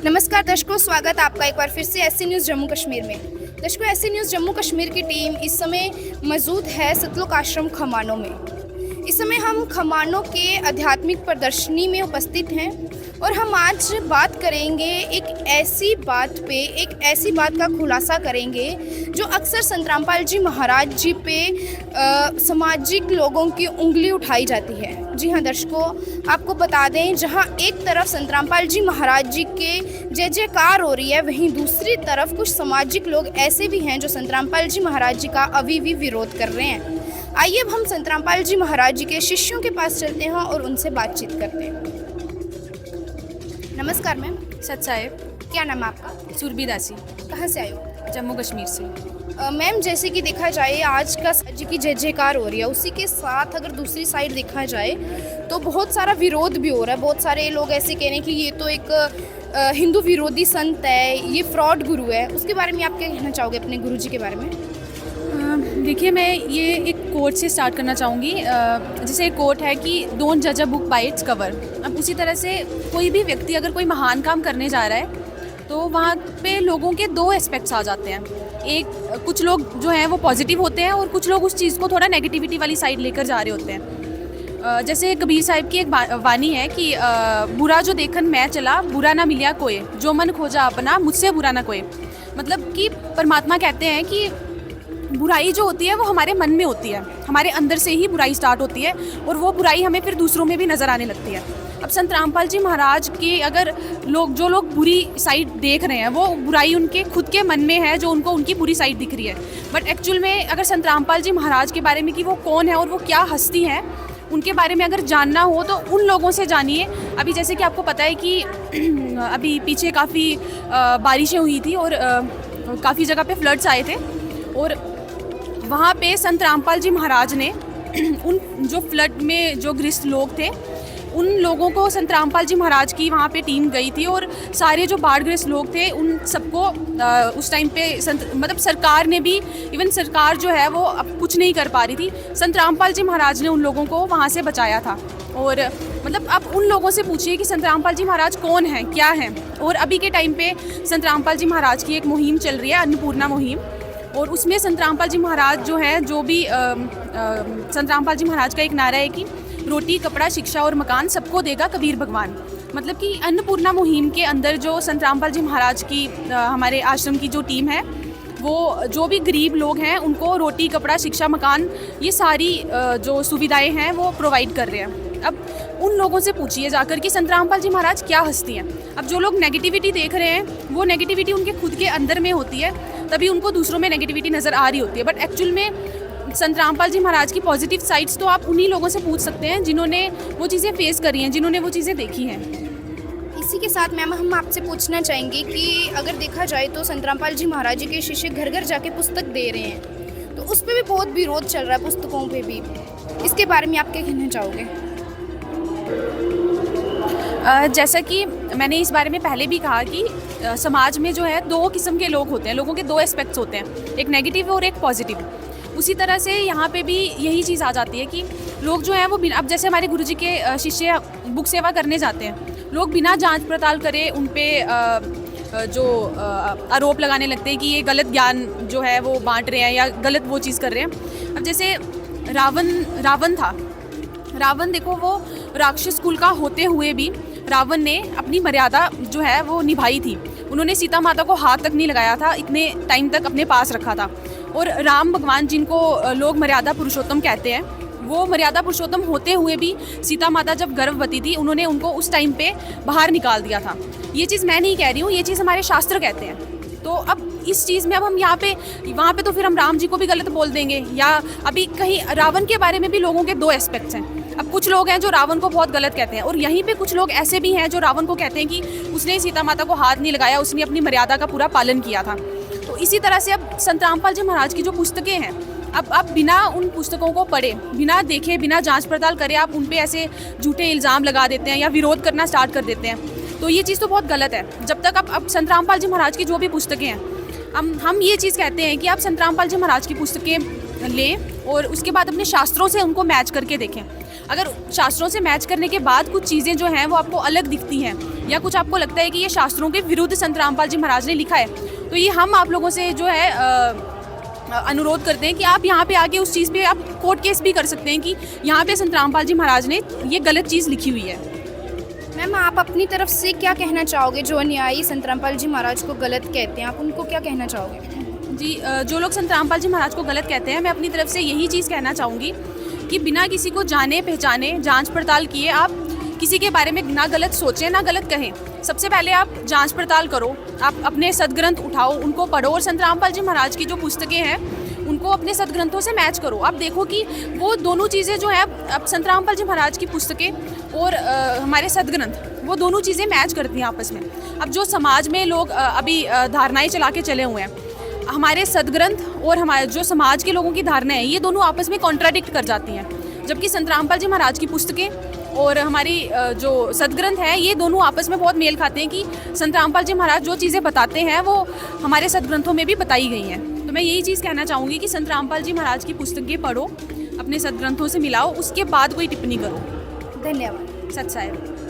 नमस्कार दर्शकों, स्वागत आपका एक बार फिर से एससी न्यूज़ जम्मू कश्मीर में। दर्शकों, एससी न्यूज़ जम्मू कश्मीर की टीम इस समय मौजूद है सतलुक आश्रम खमानों में। इस समय हम खमानों के आध्यात्मिक प्रदर्शनी में उपस्थित हैं और हम आज बात करेंगे एक ऐसी बात का खुलासा करेंगे जो अक्सर संत रामपाल जी महाराज जी पे सामाजिक लोगों की उंगली उठाई जाती है। जी हाँ दर्शकों, आपको बता दें, जहाँ एक तरफ संत रामपाल जी महाराज जी के जय जयकार हो रही है, वहीं दूसरी तरफ कुछ सामाजिक लोग ऐसे भी हैं जो संत रामपाल जी महाराज जी का अभी भी विरोध कर रहे हैं। आइए अब हम संत रामपाल जी महाराज जी के शिष्यों के पास चलते हैं और उनसे बातचीत करते हैं। नमस्कार मैम। सत साहेब। क्या नाम है आपका? सुरभि दासी। कहाँ से आए हो? जम्मू कश्मीर से। मैम, जैसे कि देखा जाए आज का जी की जय जयकार हो रही है, उसी के साथ अगर दूसरी साइड देखा जाए तो बहुत सारा विरोध भी हो रहा है। बहुत सारे लोग ऐसे कह रहे हैं कि ये तो एक हिंदू विरोधी संत है, ये फ्रॉड गुरु है। उसके बारे में आप क्या कहना चाहोगे अपने गुरु जी के बारे में? देखिए, मैं ये एक कोट से स्टार्ट करना चाहूँगी। जैसे एक कोट है कि डोंट जज a book by its cover. अब उसी तरह से कोई भी व्यक्ति अगर कोई महान काम करने जा रहा है तो वहाँ पे लोगों के दो एस्पेक्ट्स आ जाते हैं। एक, कुछ लोग जो हैं वो पॉजिटिव होते हैं और कुछ लोग उस चीज़ को थोड़ा नेगेटिविटी वाली साइड लेकर जा रहे होते हैं। जैसे कबीर साहिब की एक वाणी है कि बुरा जो देखन मैं चला, बुरा ना मिलिया कोई, जो मन खोजा अपना, मुझसे बुरा ना कोई। मतलब कि परमात्मा कहते हैं कि बुराई जो होती है वो हमारे मन में होती है, हमारे अंदर से ही बुराई स्टार्ट होती है और वो बुराई हमें फिर दूसरों में भी नज़र आने लगती है। अब संत रामपाल जी महाराज के अगर जो लोग बुरी साइड देख रहे हैं, वो बुराई उनके खुद के मन में है, जो उनको उनकी बुरी साइड दिख रही है। बट एक्चुअल में अगर संत रामपाल जी महाराज के बारे में कि वो कौन है और वो क्या हस्ती हैं, उनके बारे में अगर जानना हो तो उन लोगों से जानिए। अभी जैसे कि आपको पता है कि अभी पीछे काफ़ी बारिशें हुई थी और काफ़ी जगह पे फ्लड्स आए थे और वहाँ पे संत रामपाल जी महाराज ने उन जो फ्लड में जो ग्रस्त लोग थे, उन लोगों को संत रामपाल जी महाराज की वहाँ पे टीम गई थी और सारे जो बाढ़ग्रस्त लोग थे उन सबको उस टाइम पे मतलब सरकार ने भी, इवन सरकार जो है वो अब कुछ नहीं कर पा रही थी, संत रामपाल जी महाराज ने उन लोगों को वहाँ से बचाया था। और मतलब आप उन लोगों से पूछिए कि संत रामपाल जी महाराज कौन हैं, क्या हैं। और अभी के टाइम पे संत रामपाल जी महाराज की एक मुहिम चल रही है, अन्नपूर्णा मुहिम, और उसमें संत रामपाल जी महाराज जो है, जो भी संत रामपाल जी महाराज का एक नारा है कि रोटी कपड़ा शिक्षा और मकान सबको देगा कबीर भगवान। मतलब कि अन्नपूर्णा मुहिम के अंदर जो संत रामपाल जी महाराज की हमारे आश्रम की जो टीम है, वो जो भी गरीब लोग हैं उनको रोटी कपड़ा शिक्षा मकान ये सारी जो सुविधाएं हैं वो प्रोवाइड कर रहे हैं। अब उन लोगों से पूछिए जाकर कि संत रामपाल जी महाराज क्या हस्ती हैं। अब जो लोग नेगेटिविटी देख रहे हैं वो नेगेटिविटी उनके खुद के अंदर में होती है, तभी उनको दूसरों में नेगेटिविटी नज़र आ रही होती है। बट एक्चुअल में संत रामपाल जी महाराज की पॉजिटिव साइड्स तो आप उन्हीं लोगों से पूछ सकते हैं जिन्होंने वो चीज़ें फेस करी हैं, जिन्होंने वो चीज़ें देखी हैं। इसी के साथ मैम हम आपसे पूछना चाहेंगे कि अगर देखा जाए तो संत रामपाल जी महाराज जी के शिष्य घर घर जाके पुस्तक दे रहे हैं, तो उस पर भी बहुत विरोध चल रहा है, पुस्तकों पे भी। इसके बारे में आप क्या कहना चाहोगे? जैसा कि मैंने इस बारे में पहले भी कहा कि समाज में जो है दो किस्म के लोग होते हैं, लोगों के दो एस्पेक्ट्स होते हैं, एक नेगेटिव और एक पॉजिटिव। उसी तरह से यहाँ पे भी यही चीज़ आ जाती है कि लोग जो हैं वो बिना, अब जैसे हमारे गुरुजी के शिष्य बुक सेवा करने जाते हैं, लोग बिना जांच पड़ताल करे उन पे जो आरोप लगाने लगते हैं कि ये गलत ज्ञान जो है वो बांट रहे हैं या गलत वो चीज़ कर रहे हैं। अब जैसे रावण था, रावण देखो, वो राक्षस कुल का होते हुए भी रावण ने अपनी मर्यादा जो है वो निभाई थी। उन्होंने सीता माता को हाथ तक नहीं लगाया था, इतने टाइम तक अपने पास रखा था। और राम भगवान, जिनको लोग मर्यादा पुरुषोत्तम कहते हैं, वो मर्यादा पुरुषोत्तम होते हुए भी सीता माता जब गर्भवती थी, उन्होंने उनको उस टाइम पे बाहर निकाल दिया था। ये चीज़ मैं नहीं कह रही हूँ, ये चीज़ हमारे शास्त्र कहते हैं। तो अब इस चीज़ में अब हम यहाँ पे वहाँ पे तो फिर हम राम जी को भी गलत बोल देंगे, या अभी कहीं रावण के बारे में भी लोगों के दो एस्पेक्ट्स हैं। अब कुछ लोग हैं जो रावण को बहुत गलत कहते हैं और यहीं पे कुछ लोग ऐसे भी हैं जो रावण को कहते हैं कि उसने सीता माता को हाथ नहीं लगाया, उसने अपनी मर्यादा का पूरा पालन किया था। तो इसी तरह से अब संत रामपाल जी महाराज की जो पुस्तकें हैं, अब आप बिना उन पुस्तकों को पढ़े, बिना देखे, बिना जांच पड़ताल करे आप उन पे ऐसे झूठे इल्ज़ाम लगा देते हैं या विरोध करना स्टार्ट कर देते हैं, तो ये चीज़ तो बहुत गलत है। जब तक आप अब संत रामपाल जी महाराज की जो भी पुस्तकें हैं, हम ये चीज़ कहते हैं कि आप संत रामपाल जी महाराज की पुस्तकें लें और उसके बाद अपने शास्त्रों से उनको मैच करके देखें। अगर शास्त्रों से मैच करने के बाद कुछ चीज़ें जो हैं वो आपको अलग दिखती हैं या कुछ आपको लगता है कि ये शास्त्रों के विरुद्ध संत रामपाल जी महाराज ने लिखा है, तो ये हम आप लोगों से जो है अनुरोध करते हैं कि आप यहाँ पे आके उस चीज़ पे आप कोर्ट केस भी कर सकते हैं कि यहाँ पे संत रामपाल जी महाराज ने ये गलत चीज़ लिखी हुई है। मैम, आप अपनी तरफ से क्या कहना चाहोगे? जो अनुयायी संत रामपाल जी महाराज को गलत कहते हैं, आप उनको क्या कहना चाहोगे? जी, जो लोग संत रामपाल जी महाराज को गलत कहते हैं, मैं अपनी तरफ से यही चीज़ कहना चाहूँगी कि बिना किसी को जाने पहचाने, जांच पड़ताल किए आप किसी के बारे में ना गलत सोचें ना गलत कहें। सबसे पहले आप जांच पड़ताल करो, आप अपने सदग्रंथ उठाओ, उनको पढ़ो और संत रामपाल जी महाराज की जो पुस्तकें हैं उनको अपने सदग्रंथों से मैच करो। आप देखो कि वो दोनों चीज़ें जो है, अब संत रामपाल जी महाराज की पुस्तकें और हमारे सदग्रंथ, वो दोनों चीज़ें मैच करती हैं आपस में। अब जो समाज में लोग अभी धारणाएँ चला के चले हुए हैं, हमारे सदग्रंथ और हमारे जो समाज के लोगों की धारणाएं हैं, ये दोनों आपस में कॉन्ट्राडिक्ट कर जाती हैं। जबकि संत रामपाल जी महाराज की पुस्तकें और हमारी जो सदग्रंथ है, ये दोनों आपस में बहुत मेल खाते हैं कि संत रामपाल जी महाराज जो चीज़ें बताते हैं वो हमारे सदग्रंथों में भी बताई गई हैं। तो मैं यही चीज़ कहना चाहूँगी कि संत रामपाल जी महाराज की पुस्तकें पढ़ो, अपने सदग्रंथों से मिलाओ, उसके बाद कोई टिप्पणी करो। धन्यवाद। सत साहिब।